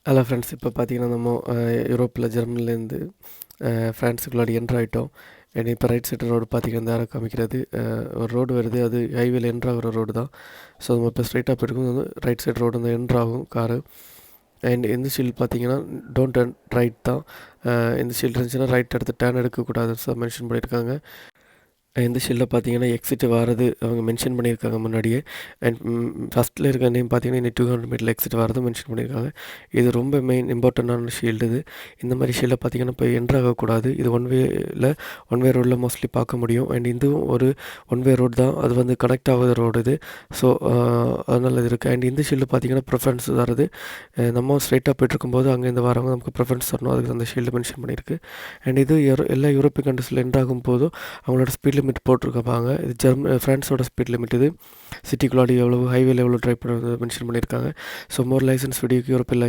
Hello friends, இப்போ பார்த்தீங்கன்னா நம்ம யூரோப்பில் ஜெர்மனிலேருந்து ஃப்ரான்ஸுக்குள்ளாடி என்ட்ரு ஆகிட்டோம். அண்ட் இப்போ ரைட் சைடு ரோடு பார்த்தீங்கன்னா இந்த ஆரோ காமிக்கிறது ஒரு ரோடு வருது. அது ஹைவேல என்ட்ரு ஆகிற ரோடு தான். ஸோ நம்ம இப்போ ஸ்ட்ரைட்டாக போய்ட்டு வந்து ரைட் சைடு ரோடு வந்து என்ட்ரு ஆகும் காரு. அண்ட் இந்த ஷீல்டு பார்த்தீங்கன்னா டோன்ட் டர்ன் ரைட் தான். இந்த ஷீல்டு இருந்துச்சுன்னா ரைட் எடுத்து டேர்ன் எடுக்கக்கூடாது ஸோ மென்ஷன் பண்ணியிருக்காங்க. இந்த ஷீல்டில் பார்த்தீங்கன்னா எக்ஸிட் வரது அவங்க மென்ஷன் பண்ணியிருக்காங்க முன்னாடியே. அண்ட் ஃபஸ்ட்டில் இருக்க நேம் பார்த்தீங்கன்னா இன்னும் 200 மீட்டரில் எக்ஸிட் வரது மென்ஷன் பண்ணியிருக்காங்க. இது ரொம்ப மெயின் இம்பார்ட்டண்டான ஷீல்டு இது. இந்த மாதிரி ஷீல்டை பார்த்தீங்கன்னா இப்போ என்ட்ரு ஆகக்கூடாது. இது ஒன் வே ரோடில் மோஸ்ட்லி பார்க்க முடியும். அண்ட் இதுவும் ஒரு ஒன் வே ரோடு தான். அது வந்து கனெக்ட் ஆகுது ரோடு இது. ஸோ அதனால் இது இருக்குது. அண்ட் இந்த ஷீல்டு பார்த்தீங்கன்னா ப்ரிஃபரன்ஸ் தருது. நம்ம ஸ்ட்ரைட்டாக போய்ட்டுருக்கும்போது அங்கேருந்து வரவங்க நமக்கு ப்ரிஃபரன்ஸ் தரணும். அதுக்கு அந்த ஷீல்டு மென்ஷன் பண்ணியிருக்கு. அண்ட் இது எல்லா யூரோப்பியன் கண்ட்ரீஸில் என்ட்ரு ஆகும் போதும் அவங்களோட ஸ்பீட் லிமிட் போட்டிருக்காங்க. இது ஃப்ரான்ஸோட ஸ்பீட் லிமிட். இது சிட்டிக்குள்ளாடி எவ்வளோ ஹைவேல எவ்வளோ ட்ரைவ் பண்ணுறது மென்ஷன் பண்ணியிருக்காங்க. ஸோ மோர் லைசன்ஸ் வீடியோக்கு யூரோப்பியன்